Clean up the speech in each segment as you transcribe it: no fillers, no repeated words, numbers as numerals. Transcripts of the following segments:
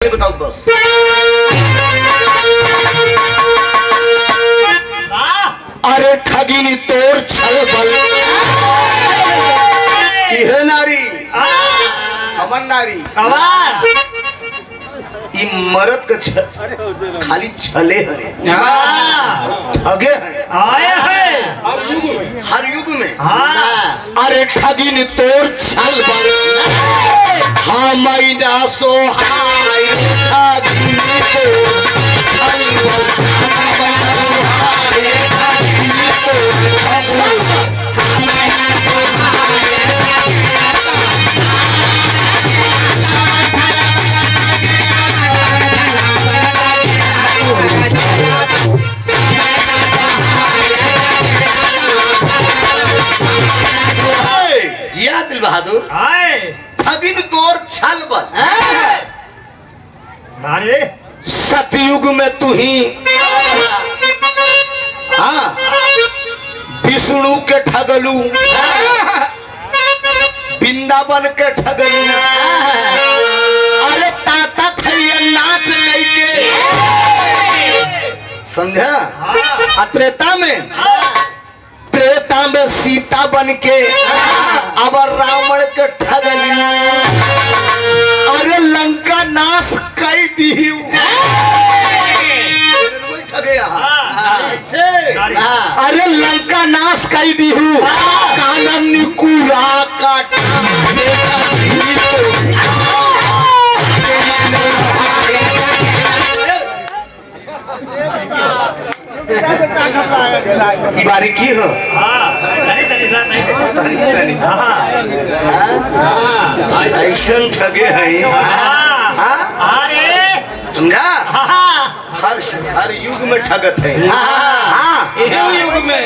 बताओ बस। अरे ठगिनी तोर छल बल यह नारी अमन नारी मरद का खाली छले हरे ठगे हैं हर युग में। अरे ठगिन तोर छल बल हाँ मैना सो हाय ठगिन तोर छल बल मैना सो हाय ठगिन तोर छल बल। जिया दिल बहादुर ठगिन तोर छल बल सतयुग में तू ही हाँ विष्णु के ठगलू वृंदावन के ठगलू। अरे ताता थैया नाच नहीं के समझा। त्रेता में सीता बन के अब रावण के ठगली। अरे लंका नाश कई दी ठगे। अरे लंका नाश कई दी कानन निकुरा काटा बारीकी हो ऐसा ठगे हैं समझा। हर युग में ठगत है। युग में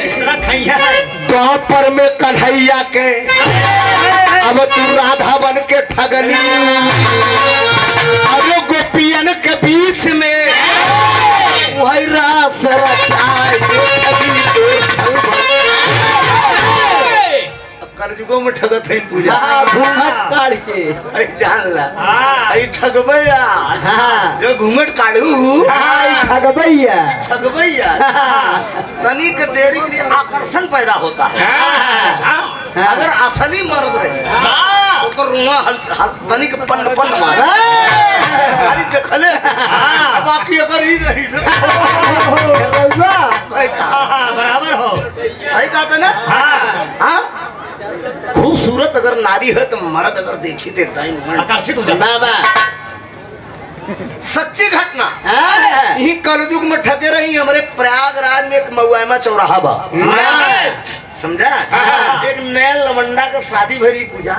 द्वापर में कन्हैया के अब तू राधा बन के ठगली। अरे गोपियन के बीच में वही रास रचाए कलयुगों में ठगत है पूजा काढ़ के जान ला ठगबैया जो घूंघट काढ़ू ठगबैया तनिक देरी के लिए आकर्षण पैदा होता है। अगर असली मर्द रहे तो रुआ तनिक पन मारे खाली देखले बाकी अगर ही रही बराबर हो सही कहा ना। हाँ खूबसूरत अगर नारी है तो मर्द अगर देखी देता है आकर्षित हो जाता है। सच्ची घटना यही कलयुग में ठगे रही। हमारे प्रयागराज में एक मऊआमा चौराहा बा समझा। एक नया लवंडा का शादी भरी पूजा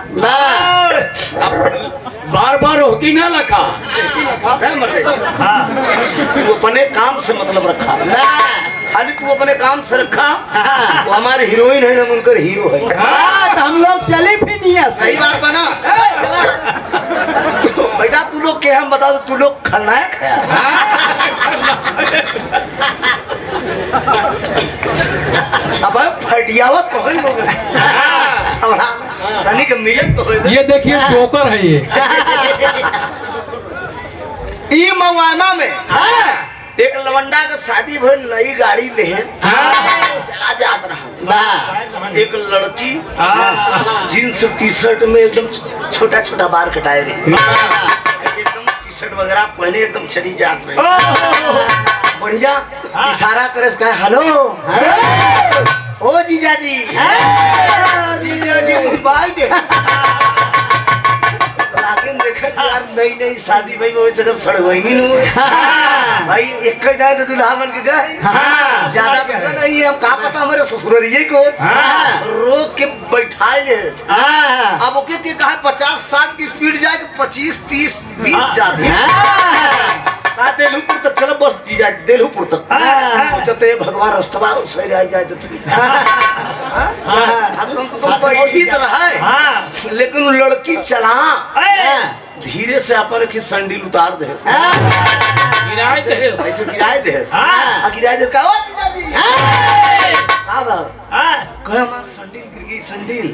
बार बार होती ना लखा तू अपने काम से मतलब रखा खाली तू अपने काम से रखा। वो हमारे हीरोइन है ना उनकर हीरो है। हम लोग चले भी नहीं है। सही बात बना तो बेटा तू लोग क्या हम बता दो तू लोग खलनायक है। अब फटियावत तो है लोग तनिक मिलन तो है। ये देखिए जोकर है ये मऊआमा में एक लवंडा का शादी भर नई गाड़ी ले चला जात रहा। एक लड़की जींस टी शर्ट में एकदम छोटा छोटा बार कटाए रहे एकदम टी शर्ट वगैरह पहने एकदम चली जात रहे बढ़िया इशारा करे कहे हेलो ओ जीजाजी जीजाजी मोबाइल दे देखे यार नई नई शादी भाई वो जगह सड़वैनी भाई एक जाए तो दुल्हा बन के गए ज्यादा तो नहीं है। हम कहा पता हमारे ससुररिये को रोक के बैठाए अब ओके के कहा 50-60 की स्पीड जाए 25-30-20 जाते देलहुपुर तक चलो बस दी जाए देलहुपुर तक सोचते भगवान रस्तवा सही रह जाए तो बैठी तो रहा लेकिन लड़की चला धीरे से अपन की संडील उतार दे गिराए दे का बात कहे हमार संडील गिर गई संडील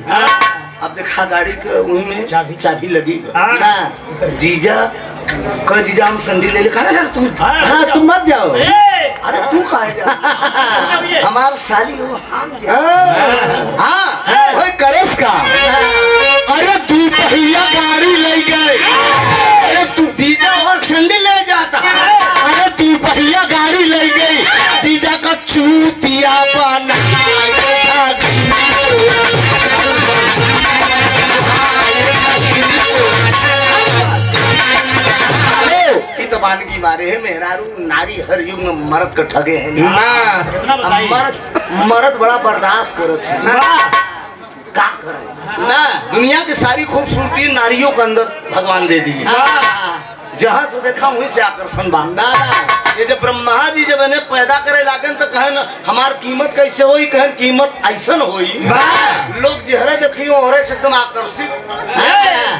अब देखा गाड़ी के उनमें चाबी लगी हाँ जीजा कह जीजा हम संडी ले ले कहा यार तू हाँ तुम मत जाओ अरे तू खाए जा हमार साली हो हम जा हाँ ओए करेस का अरे तू पहिया गाड़ी ले गए अरे तू जीजा और संडी ले जाता अरे तू पहिया गाड़ी ले गई जीजा का चूतिया बना वानगी मारे है मेहरारू नारी हर युग में मर्द का ठगे हैं मर्द बड़ा बर्दाश्त करत है का करे ना दुनिया की सारी खूबसूरती नारियों के अंदर भगवान दे दी जहाँ से देखा वहीं से आकर्षण बा ये जब ब्रह्मा जी जब इन्हें पैदा करे लागन तो कहन हमार कीमत कैसे होई कहन कीमत ऐसन होई लोग जहरे देखियो ओरे से एकदम आकर्षित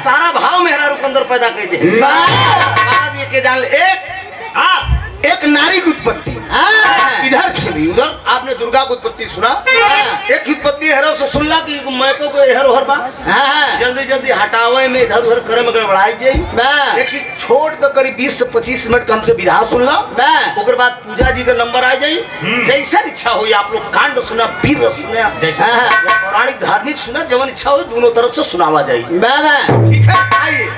सारा भाव मेहरारू के अंदर पैदा कर दे ये के जान एक नारी की उत्पत्ति इधर से भी उधर आपने दुर्गा की उत्पत्ति सुना एक उत्पत्ति हेरो से सुनला कि मैको को हेरो हर बा जल्दी जल्दी हटावे में इधर उधर करे में गड़बड़ाई जाई एक छोड़ के करीब 20 से 25 मिनट कम से विराह सुनला ओकर बाद पूजा जी का नंबर आ जाई जैसा इच्छा हुई आप लोग कांड सुना वीर सुना पौराणिक धार्मिक सुना जवन इच्छा हो दोनों तरफ से सुनावा जाई ठीक है आइए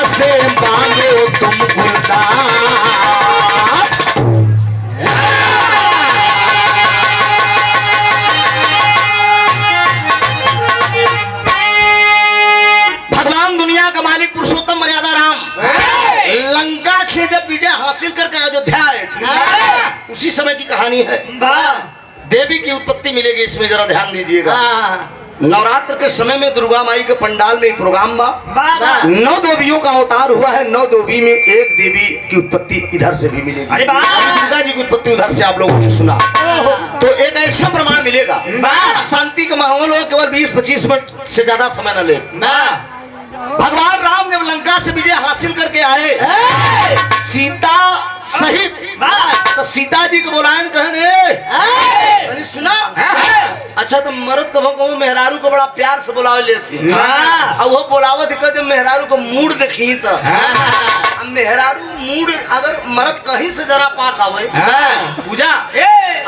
से मांगो तुम भगवान दुनिया का मालिक पुरुषोत्तम मर्यादा राम लंका से जब विजय हासिल करके अयोध्या आए थे उसी समय की कहानी है देवी की उत्पत्ति मिलेगी इसमें जरा ध्यान दीजिएगा नवरात्र के समय में दुर्गा माई के पंडाल में प्रोग्राम बा 9 देवियों का अवतार हुआ है 9 देवी में एक देवी की उत्पत्ति इधर से भी मिलेगी दुर्गा जी की उत्पत्ति उधर से आप लोगों ने सुना तो एक ऐसा प्रमाण मिलेगा शांति का माहौल हो केवल 20-25 मिनट से ज्यादा समय न ले भगवान राम जब लंका से विजय हासिल करके आए सीता सहित तो सीता जी को बुलायन कहने सुना अच्छा तो मर्द कभो कभो मेहरारू को बड़ा प्यार से बुलावे लेती अब वो बुलावत जब मेहरारू को मूड देखी तो मेहरारू मूड अगर मर्द कहीं से जरा पाक आवे पूजा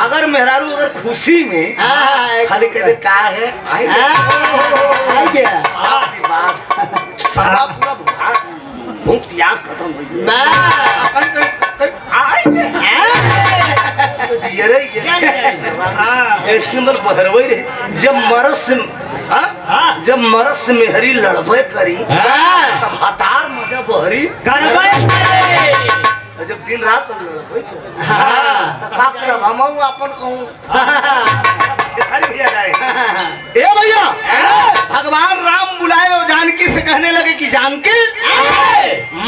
अगर मेहरारू अगर खुशी में खाली कहते का है सारा पूरा भूख प्यास खत्म हो गई जब मरद से मेहरी लड़बे करी तब हतार मजा बहरी जब दिन रात लड़बे का करब हम अपन कहूँ ए भैया भगवान राम बुलाए और जानकी से कहने लगे कि जानकी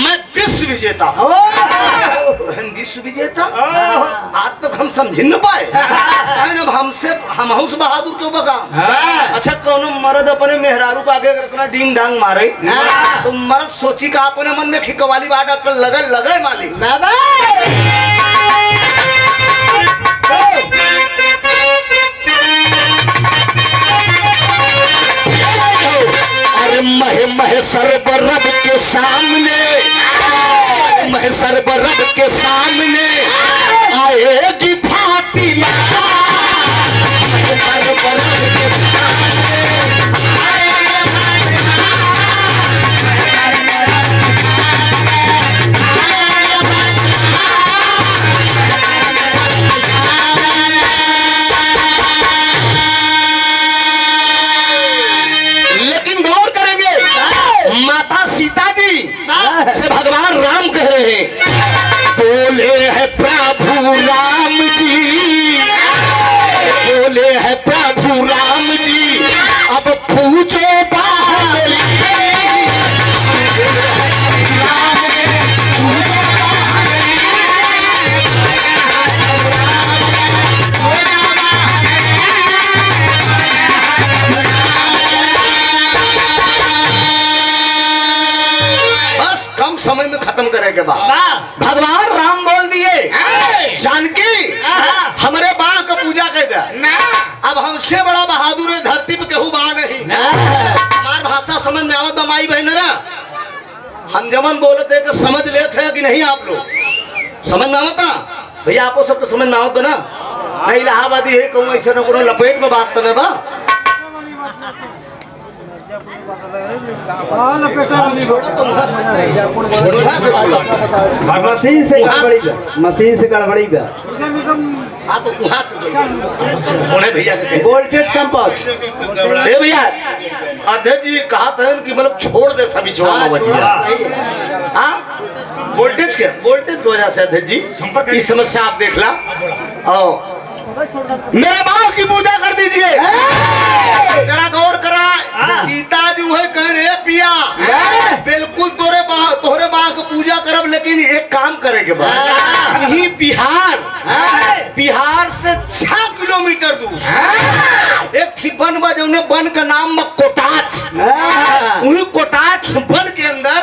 मैं विश्व विजेता विश्व विजेता आज तक हम समझ न पाए हमसे हम बहादुर क्यों बगा अच्छा कौन मर्द अपने मेहरारू को आगे इतना डींग डांग मारे तो मर्द सोची का अपने मन में खिकवाली बात लगे मालिक अरे मह सरबरब के सामने मह सरबरब के सामने आएगी फातिमा सरबरब के सामने से हमसे बड़ा बहादुर है धरती पे केहू बा नहीं। हमार भाषा समझ में आवत बा माई बहन रा, हम जमन बोलते कि समझ लेते हैं कि नहीं आप लोग समझ में आवता भैया? आपको सब तो समझ में आवत ना? नहीं इलाहाबादी है कहूँ ऐसे न कोनो लपेट में बात करने बा। मशीन से गड़बड़ी बा, मशीन से गड़बड़ी बा। हाँ तो वहाँ से भैया के वोल्टेज कम पास। ए भैया अध्यक्ष जी कहा था कि मतलब छोड़ दे था बिछुआ में बचिया। हाँ वोल्टेज की वजह से अध्यक्ष जी इस समस्या आप देख ला। और मेरे बाप की पूजा कर दीजिए। जरा गौर करा, सीता जो है कह रहे पिया बिल्कुल तोरे बाप की पूजा करब, लेकिन एक काम करे के बाद यही बिहार से 6 किलोमीटर दूर एक ठिपन बा जौने बन का नाम कोटाच। वही कोटाच बन के अंदर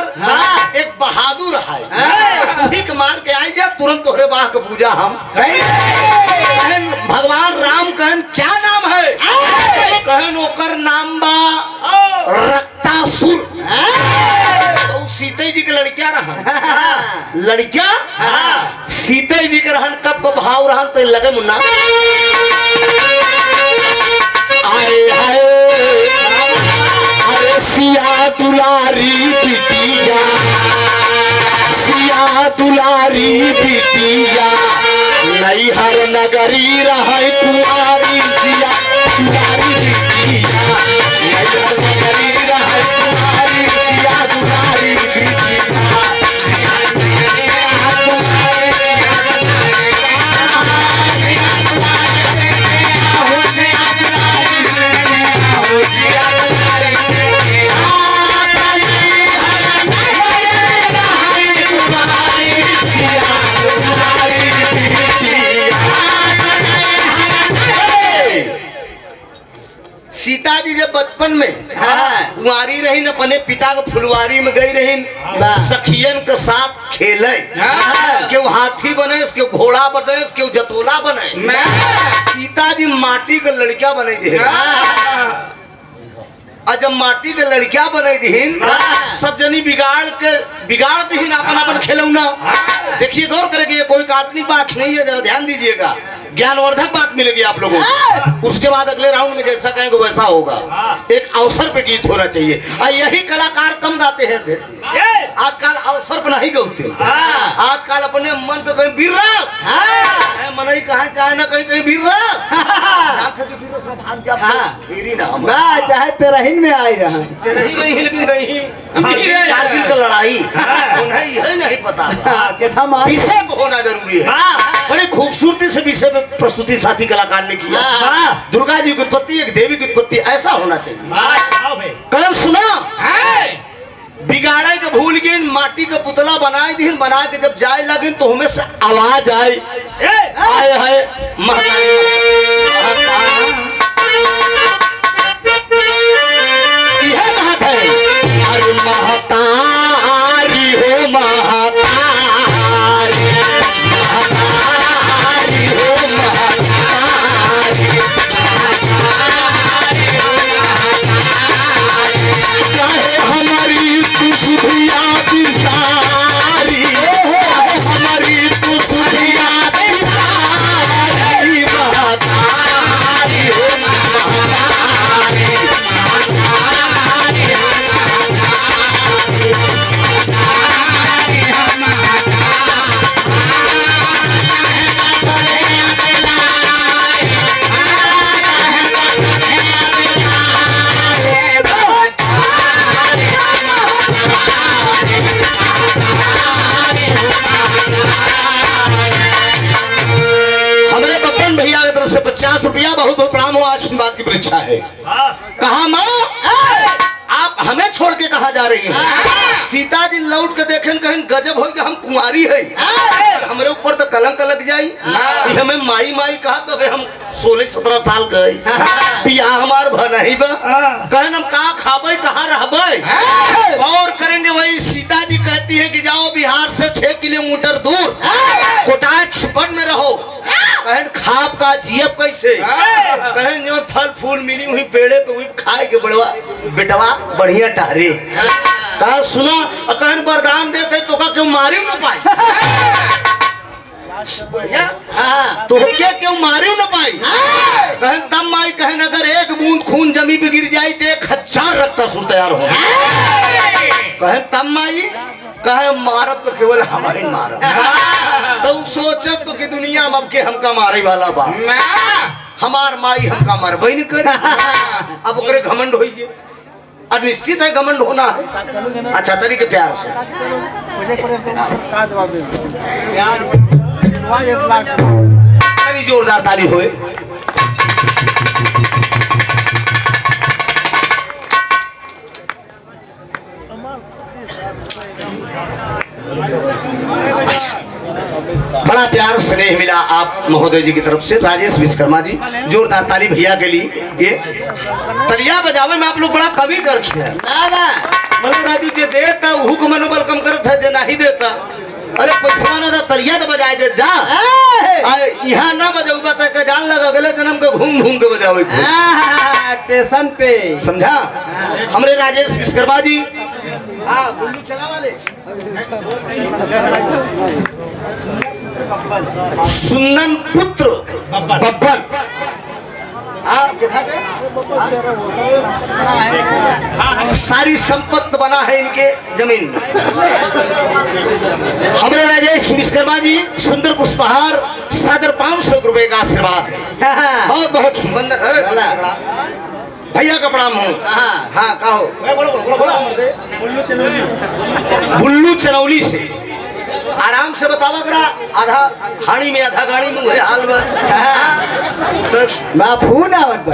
एक बहादुर है, भीख मार के आई जा तुरंत तोहरे बाप की पूजा हम भगवान राम कहन क्या नाम है? कहन ओकर नाम बा रक्तासुर। तो सीते जी के लड़किया रहन, लड़किया सीते जी के रहन कब को भाव रहन तो लगे मुन्ना आए हाय अरे सिया दुलारी बिटिया, सिया दुलारी बिटिया नई हर नगरी रहे कुआरी सिया दुलारी बिटिया, नई हर नगरी रहे कुआरी सिया दुलारी बिटिया। सीता जी जब बचपन में कुंवारी रही न अपने पिता के फुलवारी में गई रही, सखियन के साथ खेले, क्यों हाथी बने क्यों घोड़ा बने क्यों जतोला बने। सीता जी माटी के लड़किया बने दी। और जब माटी के लड़किया बने दीन सब जनी बिगाड़ दीन अपन अपन खेलौना। देखिए गौर करेंगे, ये कोई काल्पनिक बात नहीं है, जरा ध्यान दीजिएगा, ज्ञानवर्धक बात मिलेगी आप लोगों को। उसके बाद अगले राउंड में जैसा कहेंगे वैसा होगा। एक अवसर पे गीत होना चाहिए और यही कलाकार कम गाते हैं आजकल, अवसर पर नहीं गाते आजकल, अपने मन पे कहीं बीररस मन ही कहा चाहे ना कहीं बीररस चाहे तेरहीन में आई रहा, तेरही में हिल गई कारगिल का लड़ाई उन्हें यही नहीं पता। विषय को होना जरूरी है, बड़ी खूबसूरती से विषय में प्रस्तुति साथी कलाकार ने किया। दुर्गा जी की उत्पत्ति एक देवी की उत्पत्ति ऐसा होना चाहिए। कल सुना बिगाड़े के भूल गए, माटी का पुतला बनाए दी, बना के जब जाए लगे तो हमें से आवाज आए आए है यह बात है। अरे महतारी हो महतारी, महतारी हो महतारी, चाहे हमारी तू सुधिया बिसारी, हमारी तू सुधिया बिसारी, महतारी हो महतारी, हमारे बब्बन भैया की तरफ से 50 रुपया बहुत बहुत प्रणाम हो, आशीर्वाद की परीक्षा है। कहा माँ आप हमें छोड़ के कहा जा रही हैं? सीता जी लौट के देखें कहीं गजब हो कि हम कुंवारी है, हमारे ऊपर तो कलंक लग जाई। हमें माई माई कहा तो हम 16-17 साल गए, बियाह हमार भनही बा, कहन हम कहा खाबे कहाँ रहबे। और करेंगे वही सीता जी कहती है कि जाओ बिहार से 6 किलोमीटर दूर कोटाच वन में रहो, कहन खाप का जियब कैसे कहन जो फल फूल मिली हुई पेड़े पे हुई खाए के बड़वा बेटवा बढ़िया टहरे कहा सुना कहन वरदान देते तो का क्यों मारे न पाई तो क्या क्यों मारे न पाई कहन दम आई कहन अगर एक बूंद खून जमी पे गिर जाए तो 1000 रक्तासुर तैयार हो कहन तम आई कहे मारब तो केवल हमारे मारब तो सोचत कि दुनिया में अब के हमका मारे वाला बा हमार माई हमका मरबई नहीं करे अब ओकरे घमंड होई गए और निश्चित है घमंड होना है अच्छा तरीके प्यार से बड़ी जोरदार ताली होए बड़ा प्यार स्नेह मिला आप महोदय जी की तरफ से राजेश विश्वकर्मा जी जोरदार ताली भैया के लिए ये तलिया बजावे में आप लोग बड़ा कवि करते हैं राजू जी देता हुक मनोबल कम करता है जे नहीं देता अरे पैसा ना तलिया तो बजाए दे जा यहाँ ना बजाऊ बता के जान लगा अगले जन्म के घूम घूम के बजावे स्टेशन पे समझा हमारे राजेश विश्वकर्मा जी बुल्लू चला वाले सुनन पुत्र बब्बन सारी संपत्ति बना है इनके जमीन में हमारे राजेश विश्वकर्मा जी सुंदर पुष्पहार सादर 500 रुपए का आशीर्वाद बहुत बहुत बंधन भैया का प्रणाम हो हाँ कहो बुल्लू चनौली से आराम से बतावा करा आधा हानी में आधा गाड़ी में हुए हाल में तो फोन आवत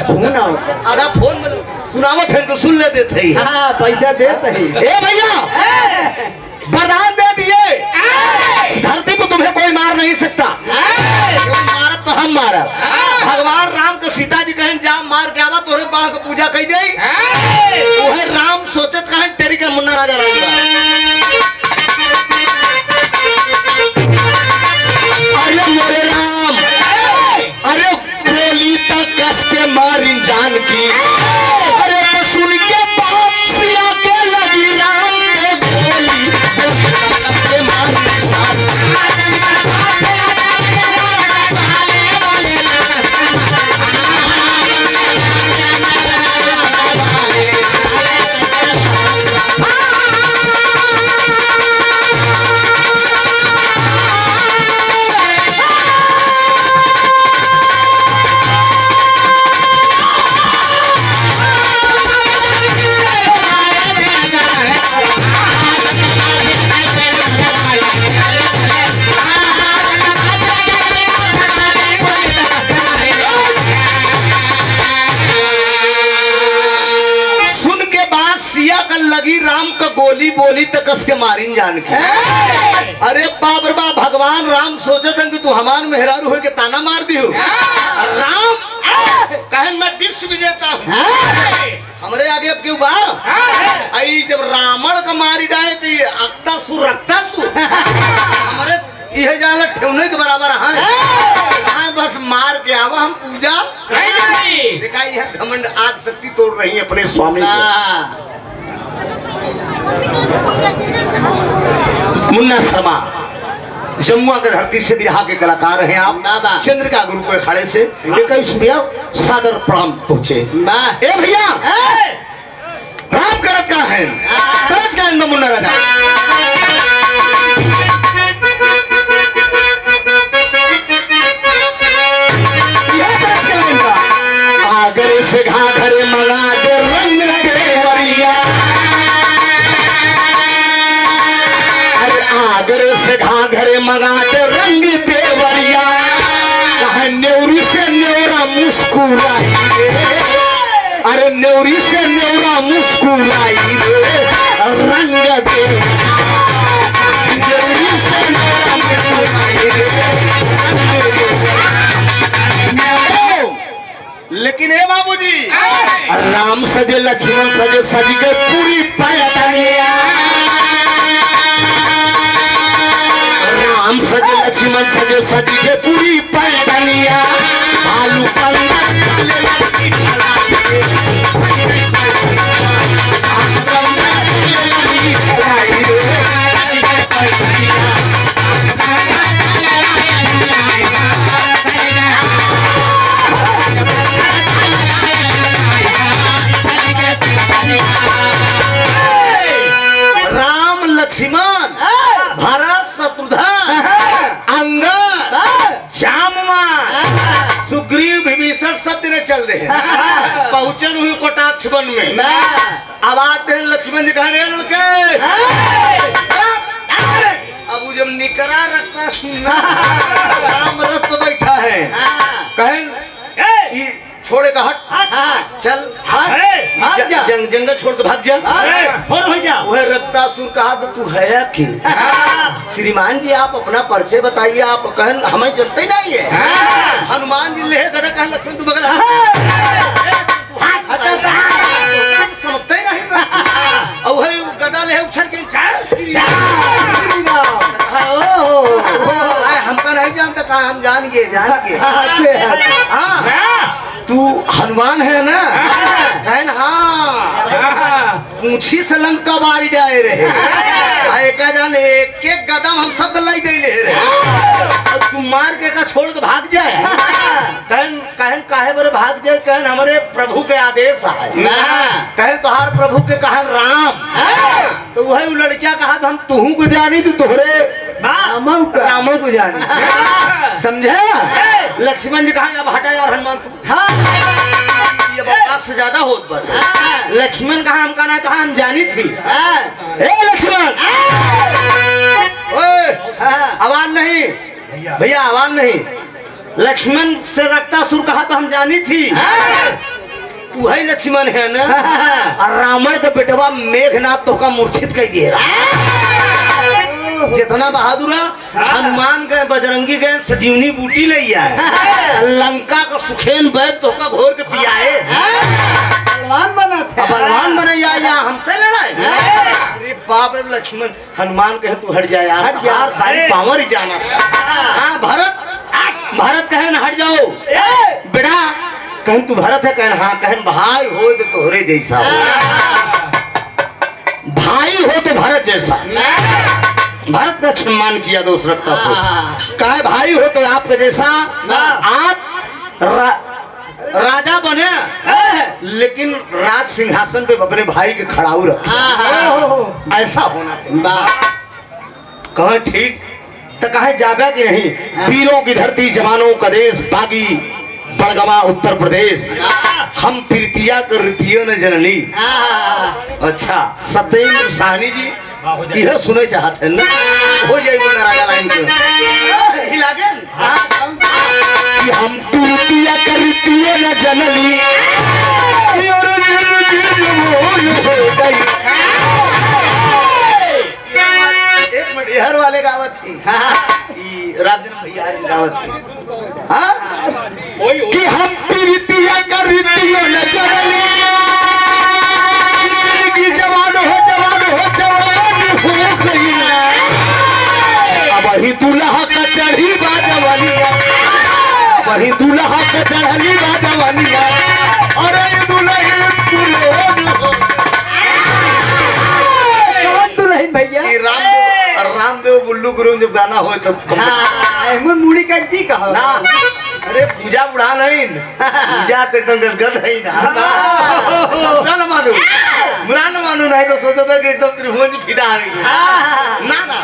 आधा फोन में सुनावत है तो सुन ले देते ही हाँ पैसा देते ही ए भैया वरदान दे दिए धरती पर तुम्हें कोई मार नहीं सकता मारत तो हम मारत भगवान राम के सीता जी कहें जा मार के आवा तोरे बाह के पूजा कही दे वह राम सोचत कहें तेरी के मुन्ना राजा अरे मोरे राम अरे गोली तक कस के मारी जान की अरे तो सुन के बात सिया के लगी राम के गोली कस के मारी जान गोली बोली तक कस के मारीन जान के अरे बाप रे बाप भगवान राम सोचत हैं कि तू हमान मेहरारू हो के ताना मार दियो राम कहन मैं विश्व विजेता हूँ हमारे आगे अब क्यों बा आई जब रावण का मारी डाले तो ये अक्ता सुर रखता तू हमारे यह जान ठेवने के बराबर है बस मार के आवा हम पूजा देखा यह घमंड आग शक्ति तोड़ रही है अपने स्वामी मुन्ना शर्मा जमुआ के धरती से बिहार के कलाकार हैं आप चंद्रिका गुरु के अखाड़े से भैया सादर प्रणाम पहुंचे ए भैया राम करत का है तरस का है मुन्ना राजा आगर से घाघरे मंगा दे रंग देवरिया आगर से घाघरे मंगा दे रंग देवरिया कहा न्योरी से न्योरा मुस्कुराई अरे न्योरी से न्योरा मुस्कुराई रे रंग दे न्योरी से न्योरा मुस्कुराई लेकिन हे बाबूजी राम सजे लक्ष्मण सजे सज के पूरी पैतनिया राम सजे लक्ष्मण सजे सज के पूरी पैतनिया दिन चल दे पहुंचन हुई कोटाक्ष वन में आवाज दे लक्ष्मण जी कह रहे अब वो जब निकरा रखता राम रथ पे बैठा है कहें छोड़े का हट चल जंगल छोड़ के भाग जा वह रक्तासुर कहा तो तू है कि श्रीमान जी आप अपना परिचय बताइए आप कहन हमें जानते नहीं है हनुमान जी ले गदा कहन लक्ष्मण तू बगल समझते ही नहीं और वह गदा ले उछल के हमका नहीं जानता कहा हम जान गए तू हनुमान है ना कहन हाँ पूछी से लंका बारी डाए रहे का जान एक एक कदम हम सब लाई दे ले रहे अब तू मार के का छोड़ के भाग जाए कहन कहन काहे बरे भाग जाए कहन हमारे प्रभु के आदेश है कहन तोहार प्रभु के कहन राम तो वही लड़किया कहा हम तुहू को जानी तू तोहरे रामों को जानी समझे लक्ष्मण जी कहा अब हटा यार हनुमान तू ये बकवास से ज्यादा होत पर लक्ष्मण कहा हम कहना कहा हम जानी थी लक्ष्मण आवाज नहीं भैया आवाज नहीं लक्ष्मण से रक्तासुर कहा तो हम जानी थी तू है लक्ष्मण है ना और रावण का बेटवा मेघनाथ तो का मूर्छित कह दिए जितना बहादुर हनुमान गए बजरंगी गए सजीवनी बूटी ले है लंका का सुखेन बैठ तो का घोर के पियाए बलवान बना था बलवान बने या हमसे लड़ाए अरे बाप रे लक्ष्मण हनुमान कहे तू हट जाए यार सारी पावर ही जाना हाँ भरत कहे ना हट जाओ बेटा कहन तू भरत है कहन हाँ कहन भाई हो तो तोहरे जैसा भाई हो तो भरत जैसा भारत का सम्मान किया दोस्त रखता से कहे भाई हो तो आपके जैसा आप राजा बने लेकिन राज सिंहासन पे अपने भाई के खड़ाऊ रखे ऐसा होना चाहिए कहे ठीक तो कहे जाबे कि नहीं वीरों की धरती जवानों का देश बागी बड़गवा उत्तर प्रदेश हम प्रीतिया कर रितियों ने जननी अच्छा सत्येंद्र साहनी जी यह सुने चाहते हैं ना हो जाए राजा लाइन के कि हम प्रीतिया कर रितियों ने जननी एक मिनट हर वाले गावत थी राजन भैया गावत थी हाँ कि हम प्रीतिया कर रितियों ने जननी जवान हो वही दूल्हा का चढ़ी बाजवानिया वही दूल्हा का चढ़ली बाजवानिया अरे दुल्हन भैया रामदेव बुल्लू गुरु जब गाना हो तो मुड़ी कंची कहो ना अरे पूजा बुढ़ा नहीं पूजा तो एकदम गदगद है ना मानू बुरा न मानू नहीं तो सोचा था कि एकदम त्रिभुवन फिदा ना ना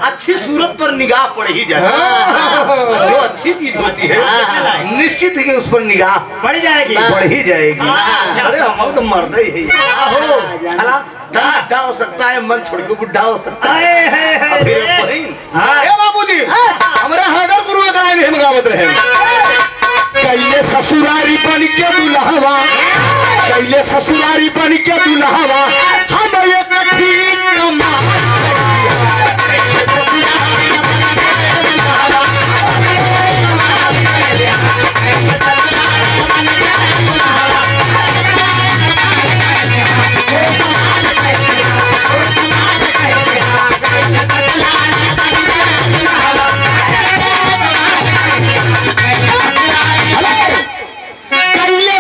अच्छी सूरत पर निगाह पड़ ही जाए जो अच्छी चीज होती है निश्चित ही उस पर निगाह बढ़ ही जाएगी अरे हम तो मर्द ही है बुढ़ा हो सकता है मन छोड़ के बुढ़ा हो सकता है बाबूजी हमारे हैदर गुरु हम गावत रहे कैले ससुरारी बन के दुल्हवा कैले ससुरारी बन के दुल्हवा हम एक ठीक कमा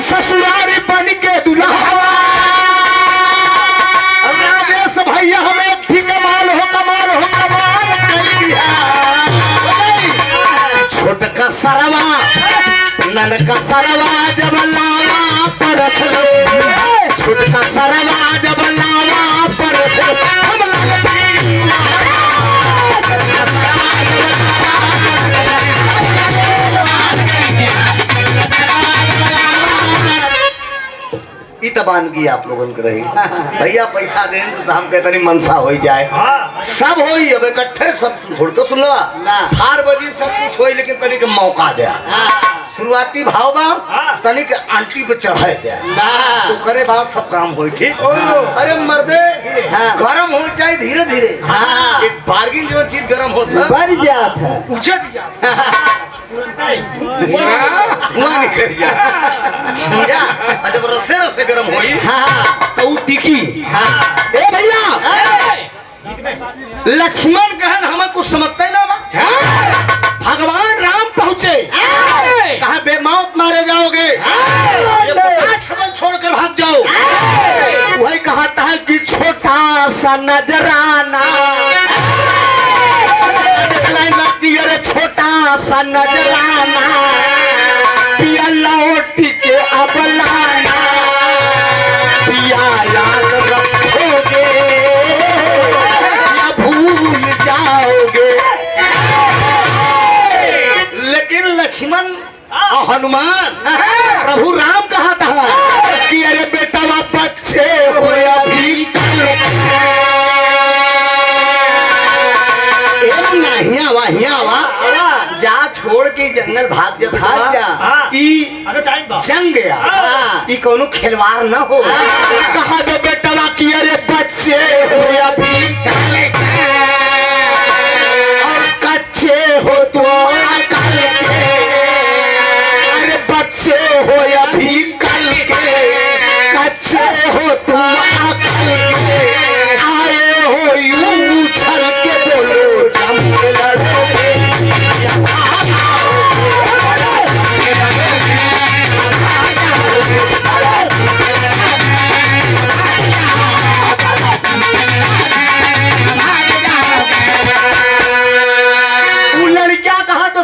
ससुरारी बन के दुल्हा राजेश भैया हमें एक कमाल हो कर दिया छोटका सरवा ननका सरवा जब लावा पर छोटका सरवा जब लावा पर हम दबानगी आप लोगन के रही भैया पैसा दें तो हम कहते नहीं मनसा हो जाए सब होई अब इकट्ठे सब थोड़ तो सुन लो 4 बजे सब कुछ होई लेकिन तनिक मौका दे शुरुआती भाव बा तनिक आंटी पे चढ़ाए दे तो करे बाद सब काम होई ठीक अरे मर्दे गरम हो जाए धीरे धीरे एक बार्गिन जो चीज गरम होता बढ़ जात है उछट जा वहाँ निकल जा समझा जब रसे रसे गरम होई तो वो टिकी ए भैया लक्ष्मण कहन हमें कुछ समझते ना बा भगवान राम पहुँचे कहा बेमौत मारे जाओगे ये बता समझ छोड़कर भाग जाओ वही कहता है कि छोटा सा नजराना अरे छोटा सा नजराना पिया लौट के अब लाना पिया याद रखोगे या भूल जाओगे लेकिन लक्ष्मण और हनुमान प्रभु राम कहा था कि अरे बेटा बच्चे हो अभी जा छोड़ के जंगल भाग जब भाग जा जंग गया ई कोनो खिलवाड़ न हो कहा दो बेटा कि अरे बच्चे हो अभी और कच्चे हो तुम कल के अरे बच्चे हो अभी कल के कच्चे हो तुम कल के आए हो यूं उछल के बोलो जंग लड़ोगे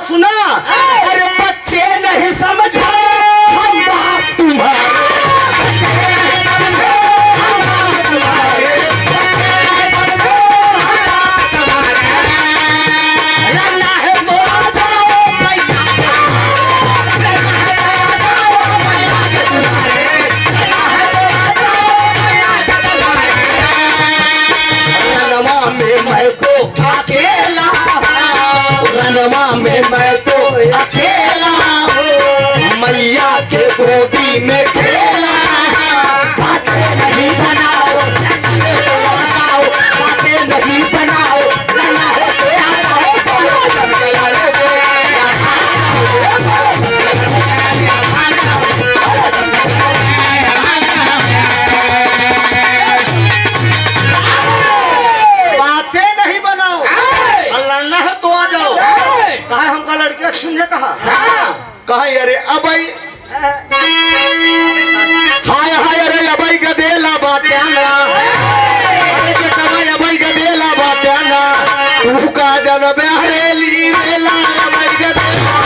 सुना अरे बच्चे नहीं समझो हम बाप तुम्हारे मैं तो अकेला हूँ मैया के गोदी में खेला बातें नहीं बनाओ बातें नहीं बनाओ लना है तो बातें नहीं बनाओ लड़ना है तो आ जाओ कहा हमका लड़कियां समझे कहा अरे अबई हाय हाय अरे अबई गदेला बात्याना अरे बेटा अबई गदेला बात्याना तू का जल बहरेली रेला अबई गदेला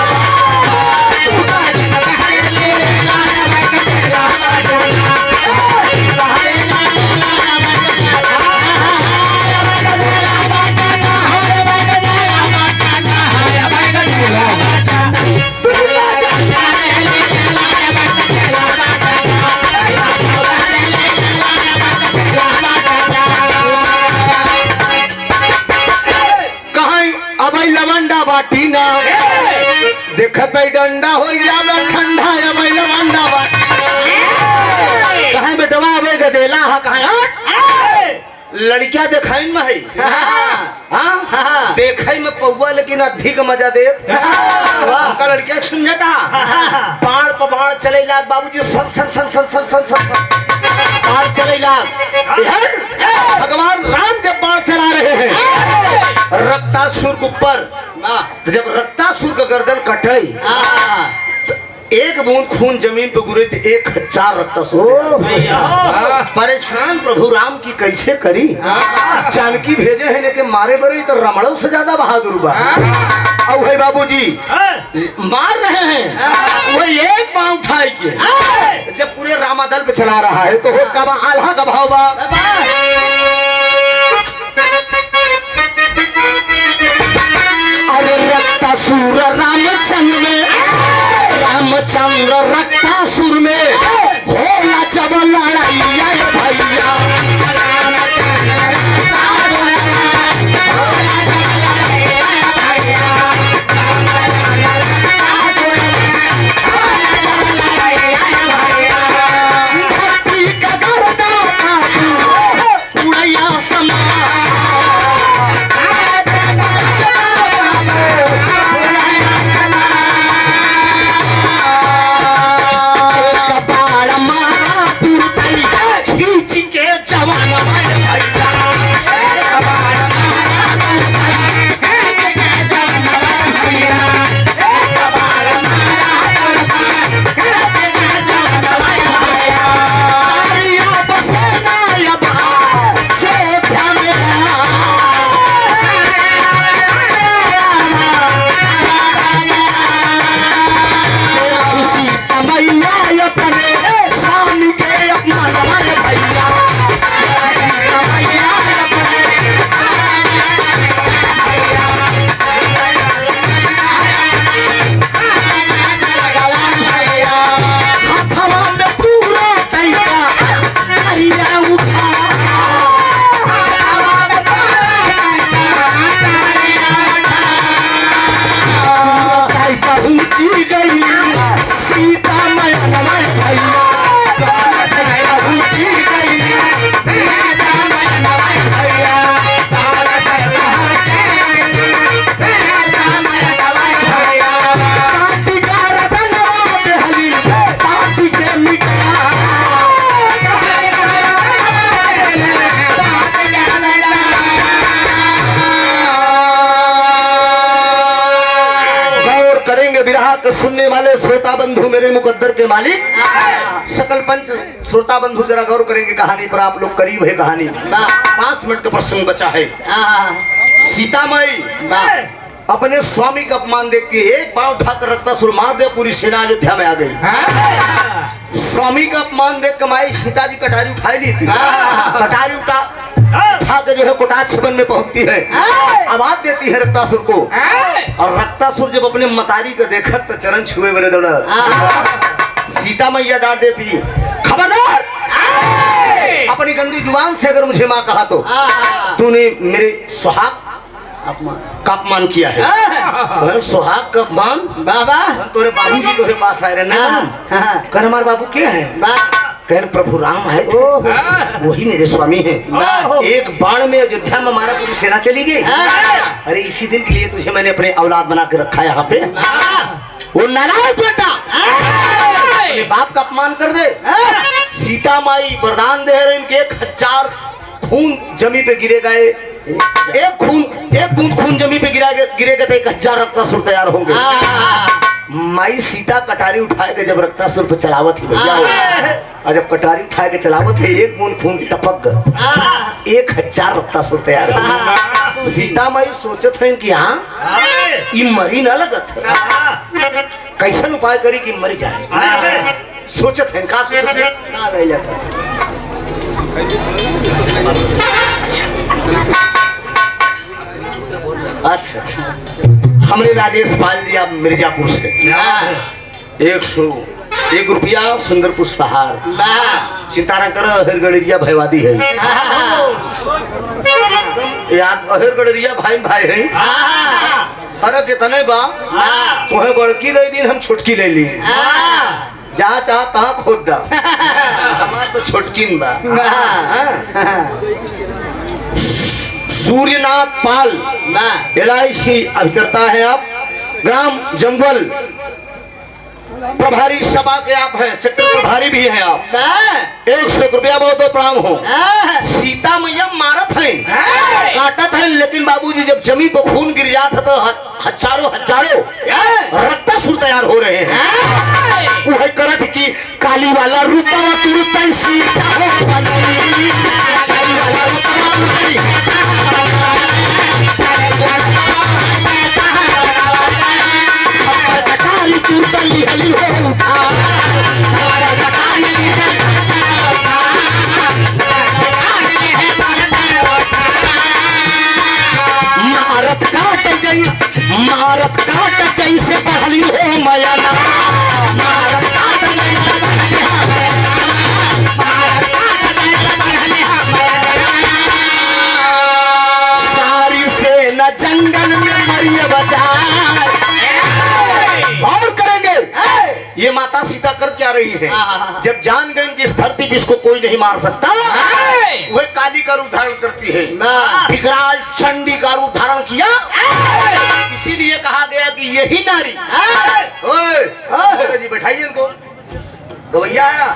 बाटी ना देखत डंडा हो जावे ठंडा अब लवंडा बाटी कहे बेटवा अबे गदेला हा कहे लड़कियां देखाइन में है हाँ देखाई में पौवा लेकिन अधिक मजा दे का लड़कियां समझता बाढ़ पर बाढ़ चले लाग बाबूजी सन सन सन सन सन सन सन बाढ़ चले लाग भगवान राम के बाढ़ चला रहे हैं रक्तासुर के ऊपर तो जब रक्तासुर का गर्दन कटाई तो एक बूंद खून जमीन पे गिरे तो 1000 रक्तासुर परेशान प्रभु राम की कैसे करी जानकी भेजे है लेकिन मारे बरे तो रमणों से ज्यादा बहादुर बा अब है बाबूजी मार रहे हैं वही एक पांव उठाई के जब पूरे रामादल पे चला रहा है तो हो का आल्हा का भाव बा अरे रक्तासुर रामचंद्र में रामचंद्र रक्तासुर में होला जब लड़ाई सुनने वाले श्रोता बंधु, मेरे मुकद्दर के मालिक, सकल पंच श्रोता बंधु जरा गौर करेंगे कहानी पर। आप लोग करीब है कहानी, 5 मिनट का प्रसंग बचा है। सीता माई अपने स्वामी का अपमान देखती है, एक पांव उठाकर रक्तासुर मार दे, पूरी सेना अयोध्या में आ गई। स्वामी का अपमान देख के माई सीता जी कटारी उठाई ली थी, कटारी उठा के जो है कोटाक्ष वन में पहुंचती है, आवाज देती है रक्तासुर को। और रक्तासुर जब अपने मतारी को देखा तो चरण छुए मेरे दौड़, सीता मैया डांट देती, खबरदार, अपनी गंदी जुबान से अगर मुझे माँ कहा तो तूने मेरे सुहाग का अपमान किया है। कहे सुहाग का अपमान? बाबा तोरे बाबूजी तोरे पास आए रहे ना, कहे हमारे बाबू क्या है? कहने प्रभु राम है, वही मेरे स्वामी है। एक बाण में अयोध्या में हमारा पूरी सेना चली गई। अरे इसी दिन के लिए तुझे मैंने अपने औलाद बना के रखा है यहाँ पे। वो नालायक बेटा अपने बाप का अपमान कर दे। सीता माई वरदान दे रहे, इनके 1000 खून जमी पे गिरे गए, एक बूंद खून जमी पे गिरेगा तो 1000 रक्तासुर तैयार होंगे। माई सीता कटारी उठाए के जब रक्तासुर पे चलावत ही भैया, और जब कटारी उठाए के चलावत है, एक बूंद खून टपक गए, 1000 रक्तासुर तैयार होंगे। सीता माई सोचत है कि हाँ ये मरी ना लगत है, कैसन उपाय करी कि मरी जाए। सोचत है, का सोचत है? अच्छा, हमरे राजेश पाल जी आप मिर्जापुर से, 1 रुपया सुंदर पुष्पहार, चिंता न कर, अहिर गड़रिया भयवादी है, याद अहिर गड़रिया भाई भाई है। फर्क इतने बा, तुम्हें बड़की ले दी, हम छोटकी ले ली, जहाँ चाह तहाँ खोद दा, हमार तो छोटकिन बा। सूर्यनाथ पाल LIC अभिकर्ता है आप, ग्राम जंगल प्रभारी सभा के आप हैं, सेक्टर प्रभारी भी हैं आप। 100 रुपया बहुत बहुत प्रणाम हो। सीता मैया मारत है, काटत है, लेकिन बाबूजी जब जमीन पर खून गिर जाता तो हजारों रक्तासुर तैयार हो रहे हैं। वो है करत की काली वाला रूपा तुरंत सीता हो बनई, काली वाला रूपा मारत काट जैसे पढ़ली हो मयाना, मारत काट जैसे पढ़ली हो मयाना, सारी सेना जंगल में मरी बजाए। और करेंगे ये माता सीता कर क्या रही है? जब जान गए कि इस धरती पे इसको कोई नहीं मार सकता, वह काली का रूप धारण करती है, विकराल चंडी का रूप धारण किया। इसीलिए कहा गया कि यही नारी, ओए जी बैठाइए इनको, गवैया आया।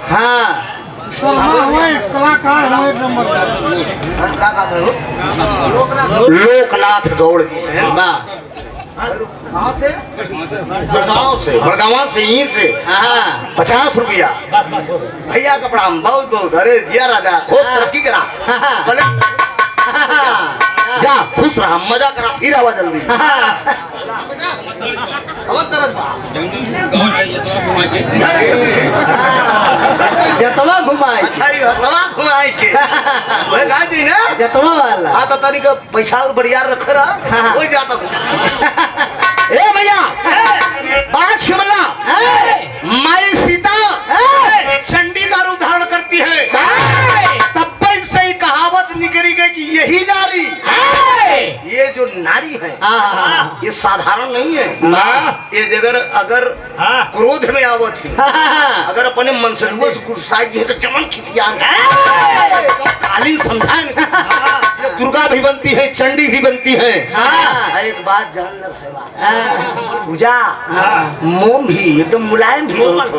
हाँ लोकनाथ गौड़ जी है, बड़गांव से यहीं से 50 रुपया भैया का प्रणाम, बहुत बहुत। अरे दिया राजा खूब तरक्की करा, जा खुश रहा, मजा करा, फिर आवा जल्दी। जतवा घुमाई, अच्छा ये हतवा घुमाई के वह गाय दी ना जतवा वाला। हाँ तो तनी का पैसा और बढ़िया रख रहा, वही जाता हूँ। ए भैया बात सुनला, माई सीता चंडी का रूप धारण करती है, तब से ही कहावत निकली गई कि यही नारी, ये जो नारी है ये साधारण नहीं है। ये अगर क्रोध में आवत है, अगर अपने मनसरुआ से गुस्साई है तो चमन खिसियान कालीन समझाए, ये दुर्गा भी बनती है, चंडी भी बनती है। एक बात जान ल पूजा मोम भी एकदम मुलायम भी बहुत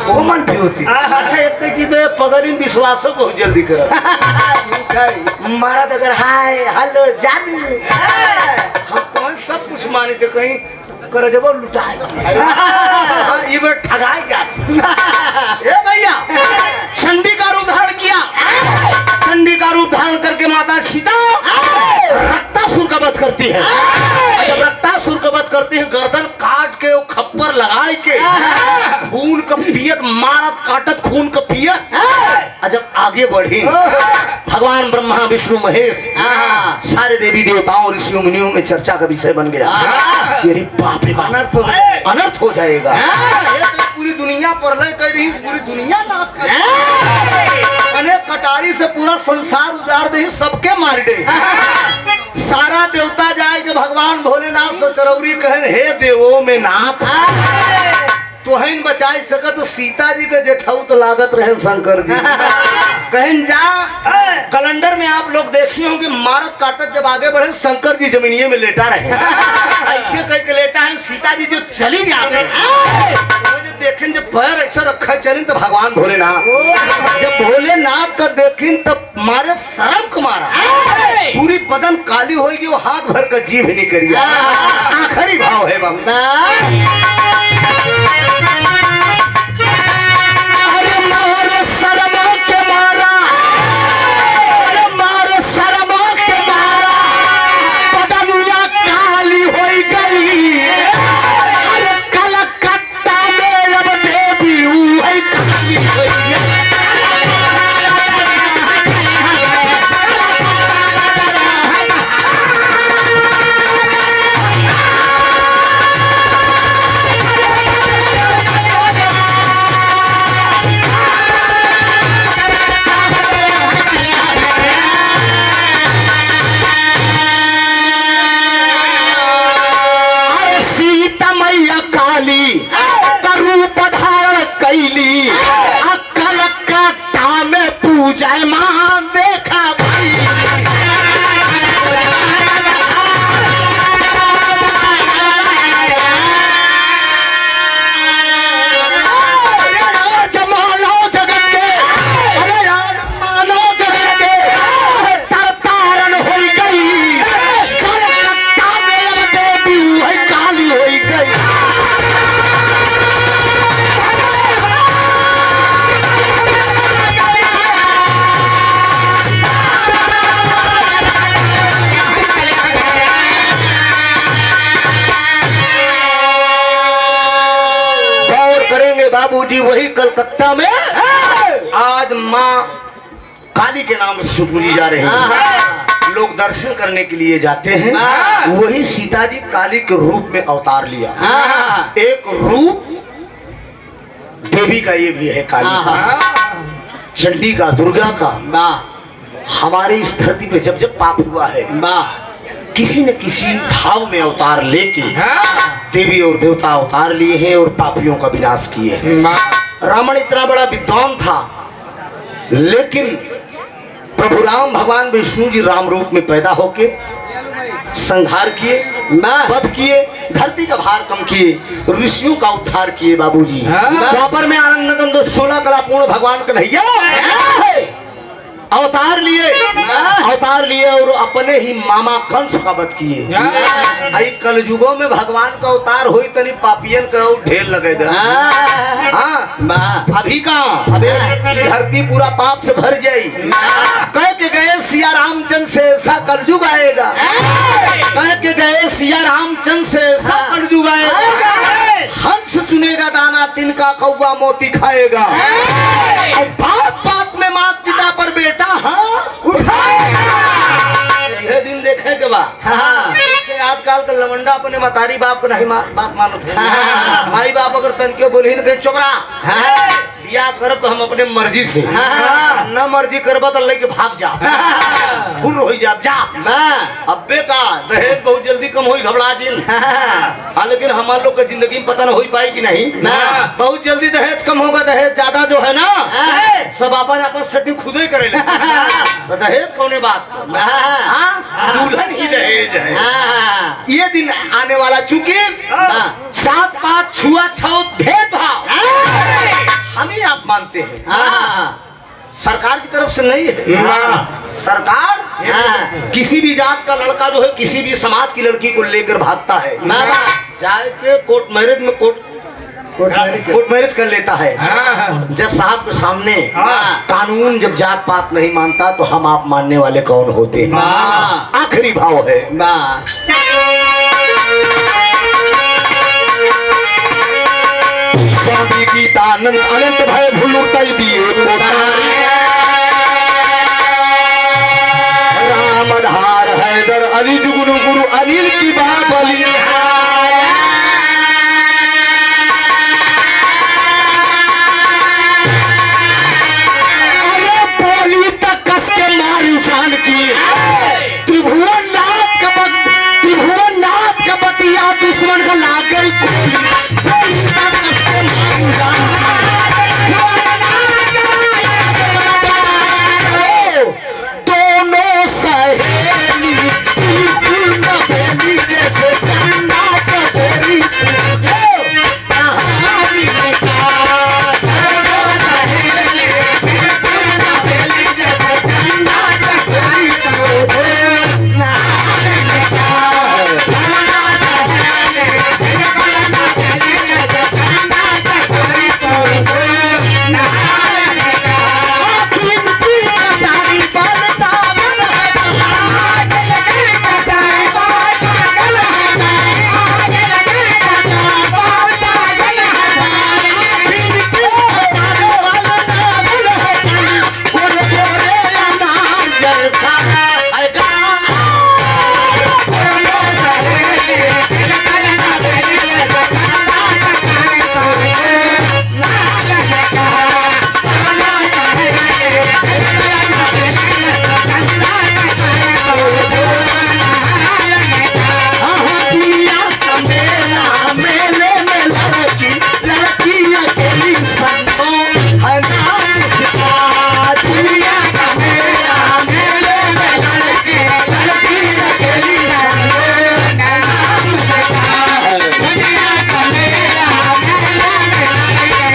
कोमल भी होती। अच्छा एक चीज में पगड़ी विश्वासों को जल्दी कर महाराज, अगर हाय हेलो जादू हम तो सब कुछ माने थे, कहीं कर जब लुटाए ये बार ठगाई जाती ए भैया चंडी का रूप धारण किया। चंडी का रूप धारण करके माता सीता रक्तासुर का वध करती है। जब रक्तासुर का वध करती है गर्दन काट के वो खप्पर लगाए के खून का पियत मारत काटत खून का पियत। जब आगे बढ़ी भगवान ब्रह्मा विष्णु महेश सारे देवी देवताओं ऋषियों मुनियों में चर्चा का विषय बन गया। अरे बाप रे बाप अनर्थ हो जाएगा। ये तो पूरी दुनिया प्रलय कर रही पूरी दुनिया नाश कर रही। कटारी से पूरा संसार उजाड़ दे सबके मार दे। सारा देवता जाए कि भगवान भोलेनाथ से चरौरी कहे हे देवो में नाथ तो है बचाए सकत। सीता जी के जेठाऊ तो लागत रहे शंकर जी कहें जा कैलेंडर में आप लोग देखी होंगे मारत काटत जब आगे बढ़े शंकर जी जमीनिए में लेटा रहे ऐसे कह के लेटा है। सीता जी जब चली जाते जब देखें जब पैर ऐसा रखा चलें तो भगवान भोलेनाथ जब भोलेनाथ का देखें तब मारे शर्म को मारा पूरी बदन काली होगी वो हाथ भर कर जीभ नहीं करिए। आखिरी भाव है बाबा बाबूजी वही कलकत्ता में आज माँ काली के नाम से पूजी जा रहे हैं। लोग दर्शन करने के लिए जाते हैं। वही सीता जी काली के रूप में अवतार लिया। एक रूप देवी का ये भी है काली का चंडी का दुर्गा का। हमारे इस धरती पे जब जब पाप हुआ है किसी न किसी भाव में अवतार लेके देवी और देवता अवतार लिए हैं और पापियों का विनाश किए हैं। रावण इतना बड़ा विद्वान था लेकिन प्रभु राम भगवान विष्णु जी राम रूप में पैदा होके संहार किए वध किए धरती का भार कम किए ऋषियों का उद्धार किए। बाबूजी द्वापर में आनंद नंदन 16 कलापूर्ण भगवान कन्हैया अवतार लिए और अपने ही मामा कंस का वध किए। आई कलयुगों में भगवान का अवतार हुई तनी पापियन का ढेर लगे अभी का अबे धरती पूरा पाप से भर जाई। कह के गए सिया रामचंद्र से ऐसा कलयुग आएगा। कह के गए सिया रामचंद्र से ऐसा कलयुग आएगा। हंस चुनेगा दाना तिनका कौवा मोती खाएगा। और बात बात में माता पिता पर बेटा हाथ उठाएगा। यह दिन देखे के बाद आजकल का लवंडा अपने मतारी बाप को नहीं बात मानो थे। माई बाप अगर तन क्यों बोली न चुपरा या कर तो हम अपने मर्जी से न मर्जी करबा तो लेके भाग जा फुल हो जा। अब्बे का दहेज बहुत जल्दी कम हुई घबरा जिन। लेकिन हमारे लोग का जिंदगी में पता न हो पाई कि नहीं। बहुत जल्दी दहेज कम होगा। दहेज ज्यादा जो है ना सब अपन सेटिंग खुद ही करे तो दहेज कौन बात दुल्हन ही दहेज है। ये दिन आने वाला चूंकि सात पात छुआछूत भेदभाव हम ही आप मानते हैं। सरकार की तरफ से नहीं है। सरकार किसी भी जात का लड़का जो है किसी भी समाज की लड़की को लेकर भागता है, जाए के कोर्ट मैरिज में कोर्ट मैरिज कर लेता है। जज साहब के सामने कानून जब जात पात नहीं मानता तो हम आप मानने वाले कौन होते हैं? आखिरी भाव है, स्वामी गीता अनंत अनंत भय भूलु तय दिए कोठारी, राम आधार हैदर अली जुगनू गुरु अनिल की बाबली।